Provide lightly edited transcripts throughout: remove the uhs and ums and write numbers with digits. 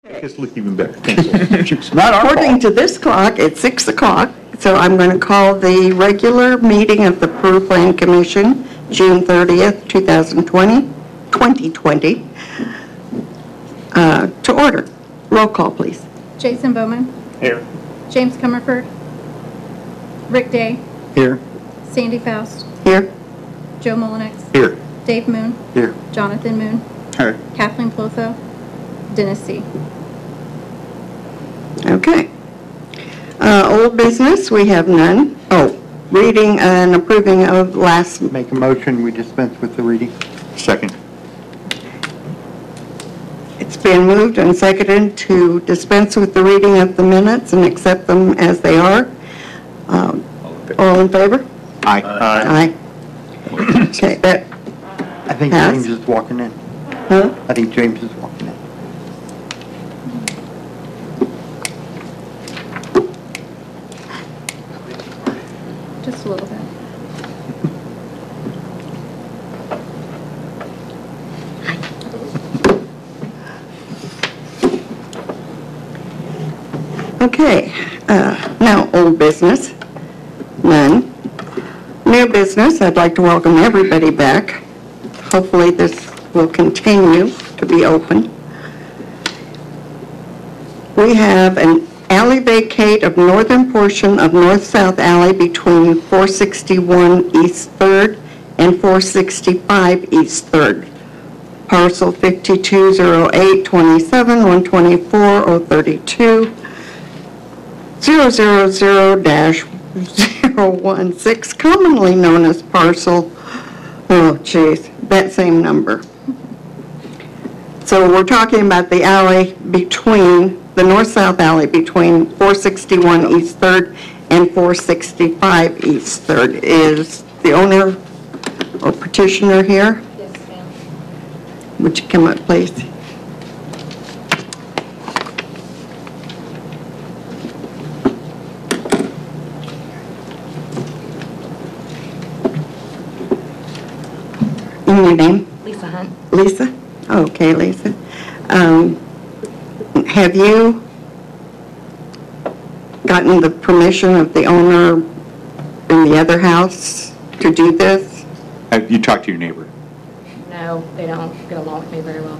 This look even better. Thanks. Not our According fault. to this clock, it's 6 o'clock, so I'm going to call the regular meeting of the Peru Plan Commission, June 30th, 2020, to order. Roll call, please. Jason Bowman, Here. James Comerford, Rick Day, Here. Sandy Faust, Here? Joe Mullenix, Here. Dave Moon, Here. Jonathan Moon, Here. Kathleen Plotho, Dennis C. Okay. Old business, we have none. Oh, reading and approving of last, Make a motion, we dispense with the reading. Second. it's been moved and seconded to dispense with the reading of the minutes and accept them as they are. All in favor? Aye. Aye. Okay, that, I think Pass. James is walking in. huh? I think James is walking in. Just a little bit. Okay, now old business, none. New business, I'd like to welcome everybody back. Hopefully this will continue to be open. We have an alley vacate of northern portion of north-south alley between 461 East 3rd and 465 East 3rd. Parcel 520827 124 000-016, commonly known as parcel, oh geez, that same number. So we're talking about the alley between, the north-south alley between 461 East 3rd and 465 East 3rd. Is the owner or petitioner here? Yes, ma'am. Would you come up, please? And your name? Lisa Hunt. Lisa? Okay, Lisa. Have you gotten the permission of the owner in the other house to do this? You talked to your neighbor. No, they don't get along with me very well.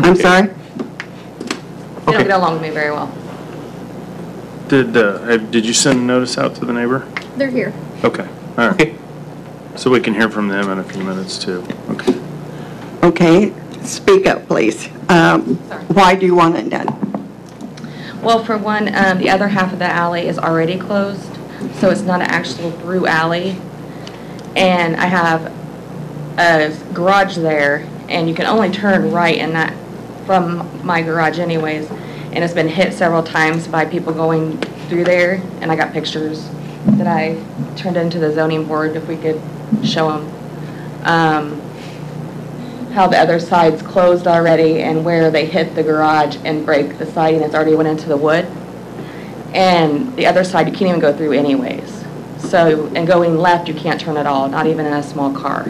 I'm Okay. sorry? They don't get along with me very well. Did you send a notice out to the neighbor? They're here. Okay, all right. Okay. So we can hear from them in a few minutes too. Okay. Okay, speak up, please. Why do you want it done? Well, for one, the other half of the alley is already closed, so it's not an actual through alley. And I have a garage there, and you can only turn right in that from my garage anyways. And it's been hit several times by people going through there, and I got pictures that I turned into the zoning board if we could show them. How the other side's closed already and where they hit the garage and break the siding that's already went into the wood. And the other side you can't even go through anyways. So, and going left you can't turn at all, not even in a small car.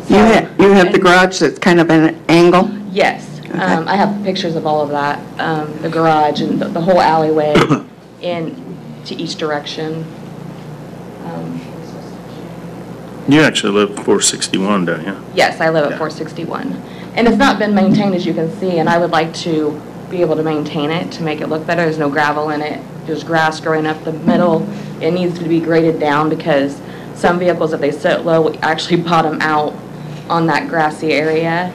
You have the garage that's kind of an angle? Yes, Okay. I have pictures of all of that, the garage and the whole alleyway in to each direction. You actually live at 461, don't you? Yes, I live at Yeah. 461. And it's not been maintained, as you can see, and I would like to be able to maintain it to make it look better. There's no gravel in it. There's grass growing up the middle. It needs to be graded down because some vehicles, if they sit low, will actually bottom out on that grassy area.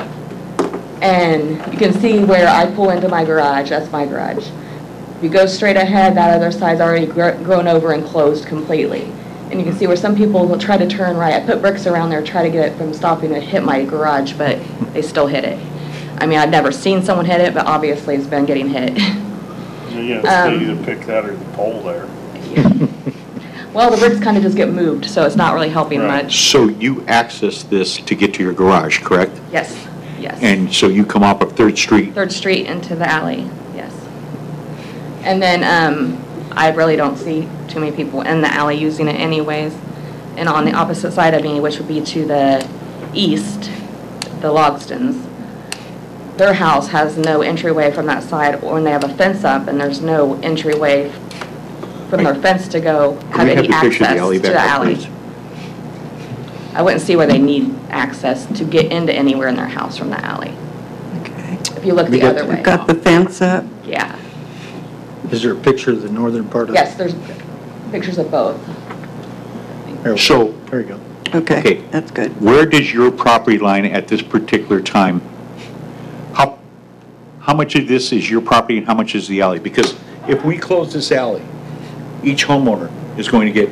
And you can see where I pull into my garage. That's my garage. If you go straight ahead, that other side's already grown over and closed completely. And you can see where some people will try to turn right. I put bricks around there, try to get it from stopping to hit my garage, but they still hit it. I mean, I've never seen someone hit it, but obviously it's been getting hit. Yeah, Um, either pick that or the pole there. Well, the bricks kind of just get moved, so it's not really helping Right. much. So you access this to get to your garage, correct? Yes, yes. And so you come up 3rd Street? 3rd Street into the alley, yes. And then I really don't see too many people in the alley using it anyways. And on the opposite side of me, which would be to the east, the Logstons, their house has no entryway from that side, or when they have a fence up and there's no entryway from their fence to go Can have we have any the picture access of the to alley the back up, alley. please? I wouldn't see where they need access to get into anywhere in their house from the alley, Okay. if you look the other way. Got the fence up? Yeah. Is there a picture of the northern part of? Yes, there's pictures of both. There we go. So, There you go. Okay, Okay. that's good. where does your property line at this particular time, how much of this is your property and how much is the alley? Because if we close this alley, each homeowner is going to get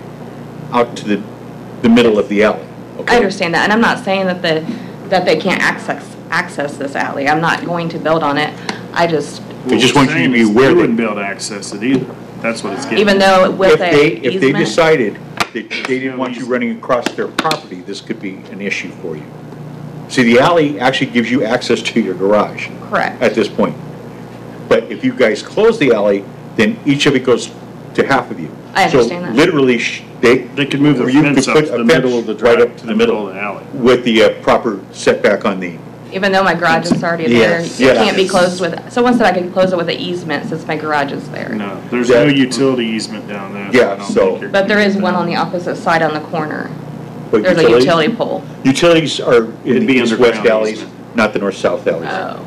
out to the middle of the alley. okay? I understand that, and I'm not saying that that they can't access this alley. I'm not going to build on it. I just, I just want you to be aware You that- wouldn't be able to access it either. That's what it's getting. even though with a If they easement. decided that they didn't want you running across their property, this could be an issue for you. See, the alley actually gives you access to your garage Correct. at this point. But if you guys close the alley, then each of it goes to half of you. I understand that. So literally, They could move the or you fence could up put to a the middle of fence the right drive, up to the middle of the alley. with the proper setback on the, Even though my garage is already there, Yes. it Yes. can't be closed with, someone said I could close it with an easement since my garage is there. No, there's Yeah. no utility easement down there. Yeah, I don't so- think you're But there gonna is get one that. on the opposite side on the corner. but There's a utilities- utility pole. Utilities are in It'd the be east-west underground alleys, easement. not the north-south alleys. Oh,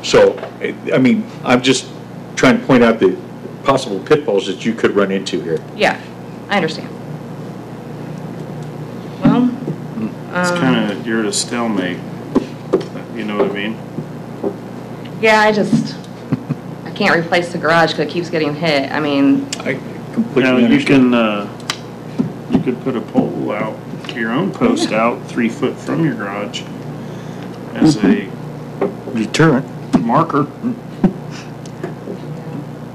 So, I mean, I'm just trying to point out the possible pitfalls that you could run into here. yeah, I understand. Well, It's kind of, you're at a stalemate, you know what I mean? yeah, I can't replace the garage because it keeps getting hit. I mean, I completely Now, you understand. you could put a pole out, your own post out 3 foot from your garage as a Deterrent. marker.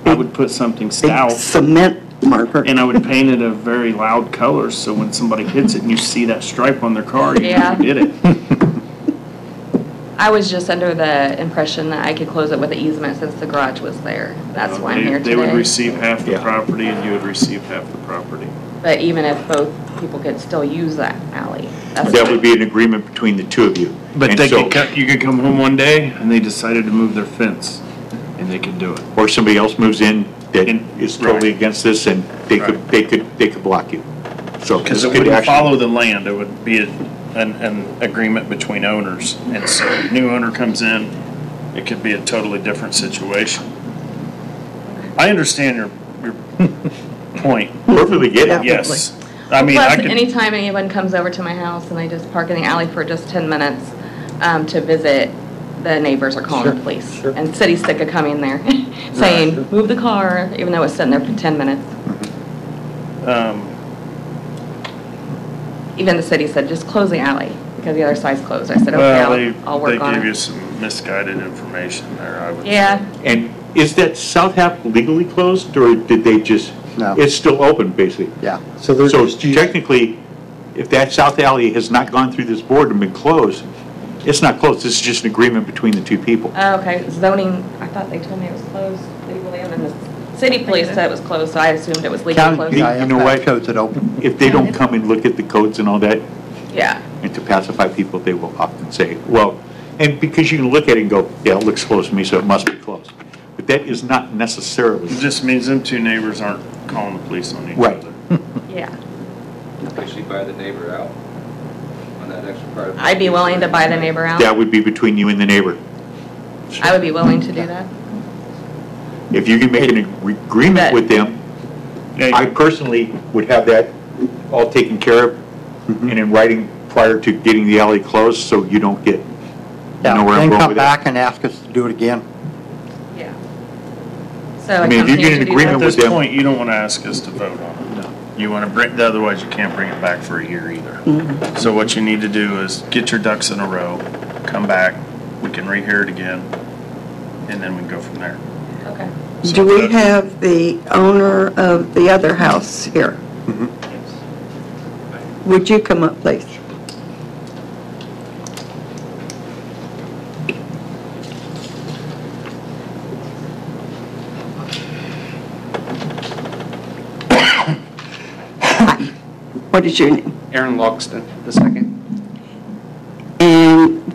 I would put something Big stout, cement marker. and I would paint it a very loud color, so when somebody hits it and you see that stripe on their car, you know Yeah. who did it. I was just under the impression that I could close it with an easement since the garage was there. That's why I'm here They would today. receive half the Yeah. property, and you would receive half the property. But even if both people could still use that alley, that's. That would be an agreement between the two of you. But And they so- you could come home one day, and they decided to move their fence, and they could do it. Or somebody else moves in that is totally Right. against this, and they could, Right. they could block you. So, Because this it could wouldn't actually- follow the land, it would be an agreement between owners. And so new owner comes in, it could be a totally different situation. I understand your point, Perfectly get it. Yeah. yes. I mean, I Plus, could, anytime anyone comes over to my house and they just park in the alley for just 10 minutes to visit, the neighbors are calling the police. sure. And city's sick of coming there, saying, move the car, even though it's sitting there for 10 minutes. Even the city said, just close the alley, because the other side's closed. I said, well, okay, I'll work on they gave you it. some misguided information there, I would say. Yeah, And is that south half legally closed, or did they just? No. It's still open, basically. Yeah. So there's. So technically, if that south alley has not gone through this board and been closed, it's not closed, this is just an agreement between the two people. oh, okay, zoning, I thought they told me it was closed legally, and then the city police said it was closed, so I assumed it was legally County closed. You GIS know map what? shows it open. If they don't come and look at the codes and all that, Yeah, and to pacify people, they will often say, well, and because you can look at it and go, yeah, it looks closed to me, so it must be closed. But that is not necessarily, It just means them two neighbors aren't calling the police on each Right. other. yeah. Actually buy the neighbor out on that extra part. of- I'd be willing to buy the neighbor out. that would be between you and the neighbor. I would be willing to do that. If you can make an agreement That- with them, Yeah, I personally would have that all taken care of and in writing prior to getting the alley closed, so you don't get, you Yeah, know where I'm then going come with back that. and ask us to do it again. Yeah. So I I mean, if you get continue an to do agreement At that. with this them- point, you don't want to ask us to vote on it. You want to bring, otherwise you can't bring it back for a year either. So what you need to do is get your ducks in a row, come back, we can rehear it again, and then we can go from there. Okay. So Do we that's- have the owner of the other house here? Would you come up, please? Hi. What is your name? Aaron Logston, the second. And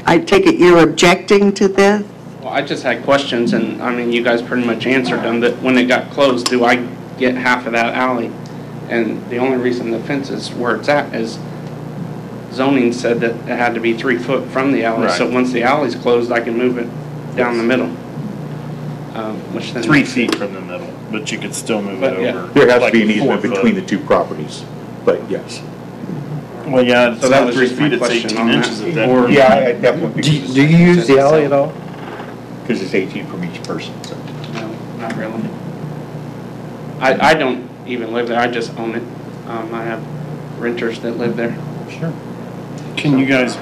I I take it you're objecting to this? Well, I just had questions, and, I mean, you guys pretty much answered them, that when it got closed, do I get half of that alley? And the only reason the fence is where it's at is zoning said that it had to be 3 foot from the alley. So Right. once the alley's closed, I can move it down the middle. Which then 3 makes it- feet from the middle, but you could still move it But, yeah. over. There has to like be an 4 easement foot. between the two properties, but yes. Well, yeah, it's So that not was 3 just my feet, it's question 18 on that. inches at that. Or- Yeah, I definitely. Do you use the alley at all? Because it's 18 from each person, so. No, not really. I don't even live there, I just own it. I have renters that live there. Sure. Can you guys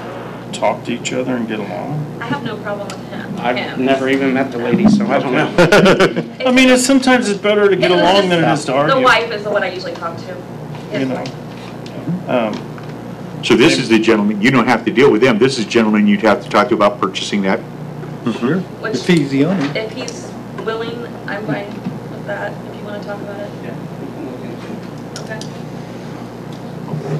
talk to each other and get along? I have no problem with him. I've never even met the lady, so I don't know. I mean, sometimes it's better to get along than it is to argue. The wife is the one I usually talk to. You His know. wife. So this is the gentleman, you don't have to deal with them, this is gentleman you'd have to talk to about purchasing that. Sure. Which- If he's the owner. If he's willing, I'm fine with that, if you want to talk about it. Okay.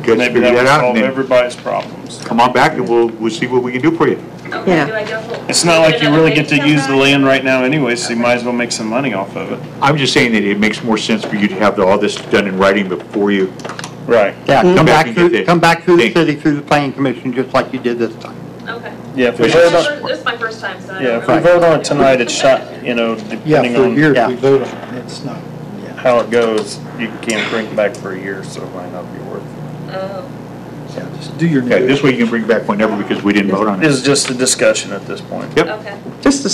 Good, Maybe figure that that would out, solve and then everybody's problems. come on back and we'll see what we can do for you. Okay, Yeah. do I guess we'll- It's not like you another really get to date use the sometime? land right now anyway, so you might as well make some money off of it. I'm just saying that it makes more sense for you to have all this done in writing before you. Right. Yeah, Come come back back and get through, the come back through the thing. city, through the planning commission, just like you did this time. Okay. Yeah, if we This is vote my on, first- this is my first time, so I yeah, don't if we really. vote on it tonight, it's shot, you know, Yeah, depending for a year on if we vote on it, it's not. how it goes, you can't bring it back for a year, so it might not be worth it. Oh. Yeah, just do your. Okay, this way you can bring back whenever because we didn't vote on This it. is just a discussion at this point. Yep. Okay, Just a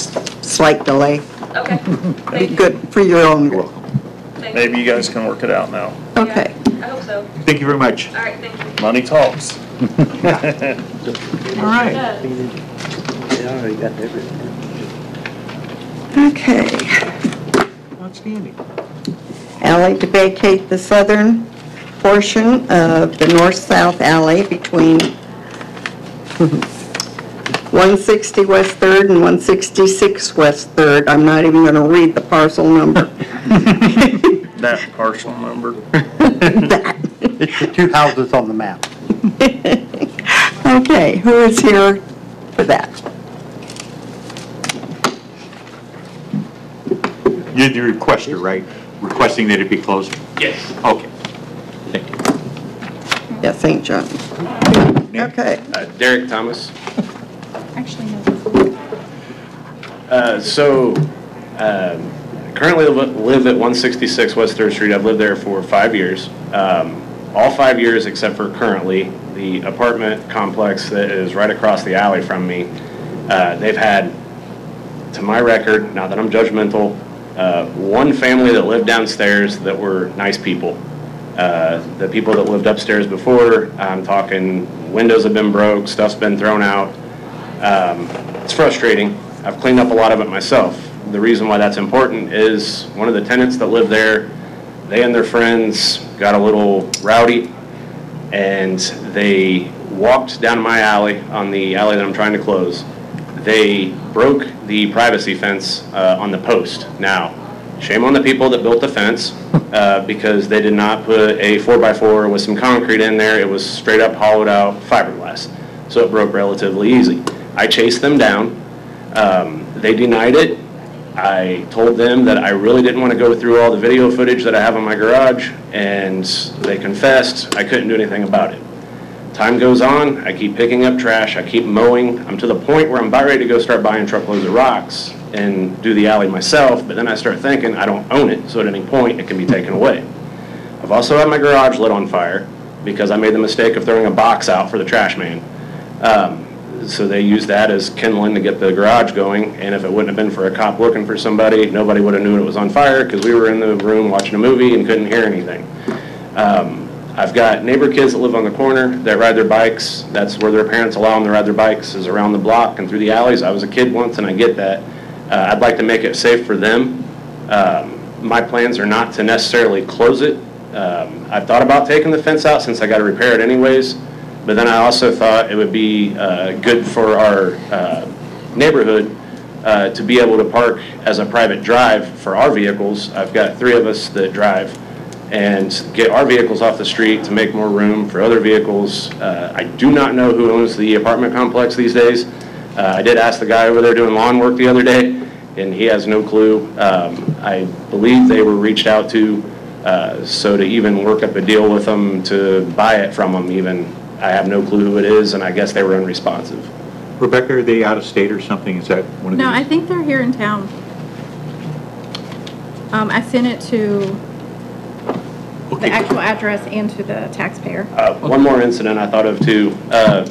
slight delay. okay. Be Thank you. good for your own You're good. welcome. Thank Maybe you. you guys can work it out now. Okay. Yeah, I hope so. Thank you very much. All right, thank you. Money talks. All right. Okay. Outstanding. Alley to vacate the southern portion of the north-south alley between 160 West 3rd and 166 West 3rd. I'm not even going to read the parcel number. That partial number. That. It's the two houses on the map. Okay, who is here for that? You're the requester, right? Requesting that it be closed? Yes. Okay. Thank you. Yeah, St. John. Okay. Derek Thomas. Actually, no. Currently live at 166 West 3rd Street. I've lived there for 5 years. All 5 years except for currently, the apartment complex that is right across the alley from me, they've had, to my record, not that I'm judgmental, one family that lived downstairs that were nice people. The people that lived upstairs before, I'm talking windows have been broke, stuff's been thrown out. It's frustrating. I've cleaned up a lot of it myself. The reason why that's important is one of the tenants that lived there, they and their friends got a little rowdy and they walked down my alley, on the alley that I'm trying to close. They broke the privacy fence on the post. Now, shame on the people that built the fence because they did not put a 4x4 with some concrete in there. It was straight up hollowed out fiberglass. So it broke relatively easy. I chased them down. They denied it. I told them that I really didn't want to go through all the video footage that I have in my garage, and they confessed I couldn't do anything about it. Time goes on, I keep picking up trash, I keep mowing. I'm to the point where I'm about ready to go start buying truckloads of rocks and do the alley myself, but then I start thinking I don't own it, so at any point it can be taken away. I've also had my garage lit on fire because I made the mistake of throwing a box out for the trash man. So they used that as kindling to get the garage going, and if it wouldn't have been for a cop looking for somebody, nobody would have known it was on fire because we were in the room watching a movie and couldn't hear anything. I've got neighbor kids that live on the corner that ride their bikes. That's where their parents allow them to ride their bikes, is around the block and through the alleys. I was a kid once and I get that. I'd like to make it safe for them. My plans are not to necessarily close it. I've thought about taking the fence out since I got to repair it anyways. But then I also thought it would be good for our neighborhood to be able to park as a private drive for our vehicles. I've got 3 of us that drive, and get our vehicles off the street to make more room for other vehicles. I do not know who owns the apartment complex these days. I did ask the guy over there doing lawn work the other day, and he has no clue. I believe they were reached out to, so to even work up a deal with them to buy it from them even, I have no clue who it is, and I guess they were unresponsive. Rebecca, are they out of state or something? Is that one of these? No, I think they're here in town. I sent it to the actual address and to the taxpayer. One more incident I thought of too.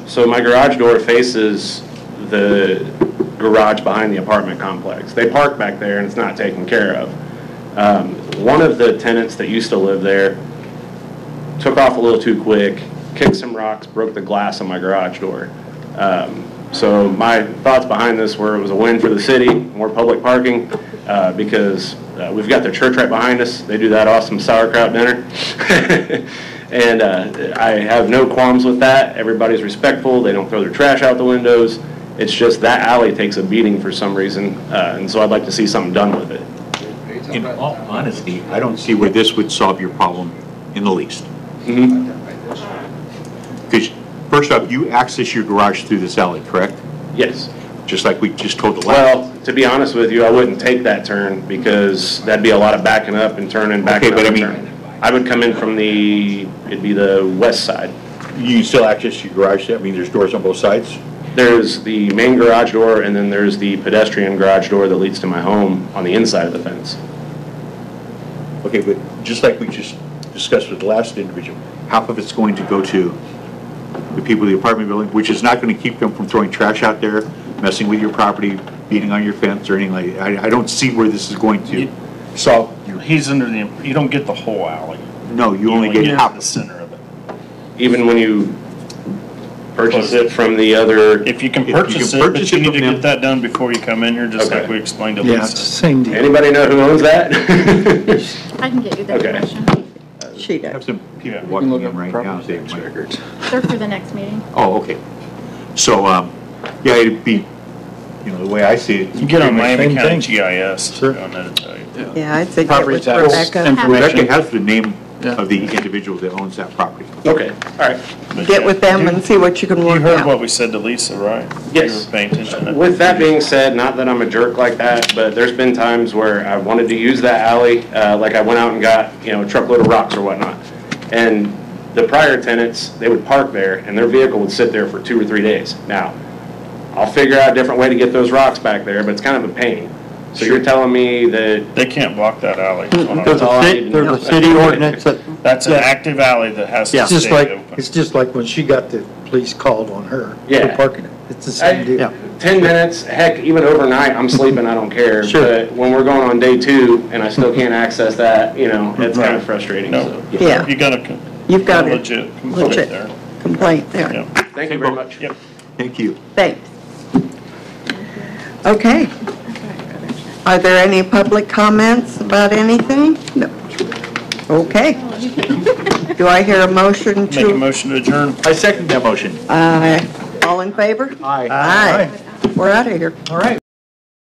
So my garage door faces the garage behind the apartment complex. They park back there and it's not taken care of. One of the tenants that used to live there took off a little too quick, kicked some rocks, broke the glass on my garage door. So my thoughts behind this were it was a win for the city, more public parking, because we've got the church right behind us. They do that awesome sauerkraut dinner. And I have no qualms with that. Everybody's respectful. They don't throw their trash out the windows. It's just that alley takes a beating for some reason, and so I'd like to see something done with it. In all honesty, I don't see where this would solve your problem in the least. Because first off, you access your garage through this alley, correct? Yes. Just like we just told the last. Well, to be honest with you, I wouldn't take that turn because that'd be a lot of backing up and turning, backing Okay, up but and I mean- turning. I would come in from it'd be the west side. You still access your garage, I mean, there's doors on both sides? There's the main garage door and then there's the pedestrian garage door that leads to my home on the inside of the fence. Okay, but just like we just discussed with the last individual, half of it's going to go to the people of the apartment building, which is not going to keep them from throwing trash out there, messing with your property, beating on your fence or anything like that. I don't see where this is going to solve your, He's under the, you don't get the whole alley. no, you only get half. The center of it. Even when you purchase it from the other, If you can If you purchase can it, purchase but you it need to from them- get that done before you come in here, just like Okay. we explained to Yeah, it's the Lisa. same deal. anybody know who owns that? I can get you the Okay. information. She I have does. some people Yeah. walking in right now. They might- They're for the next meeting. Oh, okay. So, yeah, it'd be, you know, the way I see it. You get on Pretty much Miami same County thing. GIS, Sure. on that, tell you. Yeah, I'd say get Property with tax Rebecca. information. Rebecca has the name Yeah. of the individual that owns that property. Okay, all right. But Get yeah, with them and see what you can You work heard what out. we said to Lisa, right? Yes. You were paying attention. With that being said, not that I'm a jerk like that, but there's been times where I wanted to use that alley, like I went out and got, a truckload of rocks or whatnot. And the prior tenants, they would park there and their vehicle would sit there for 2 or 3 days. Now, I'll figure out a different way to get those rocks back there, but it's kind of a pain. So you're telling me that, They can't block that alley. is what I'm There's saying. all I a, need to there's know. a city ordinance that, That's an Yeah. active alley that has Yeah. to It's just stay like, open. it's just like when she got the police called on her Yeah. for parking it. It's the same deal. yeah. 10 minutes, heck, even overnight, I'm sleeping, I don't care. Sure. But when we're going on day 2 and I still can't access that, it's kind Right. of frustrating, No. so. Yeah. You got a You've got it. legit complaint Legit. there. Complaint there. Yep. Thank you very much. Yep. Thank you. Thanks. Okay. Are there any public comments about anything? No. Okay. Do I hear a motion Make a to, motion to adjourn. I second that motion. all in favor? Aye. Aye. We're out of here. All right.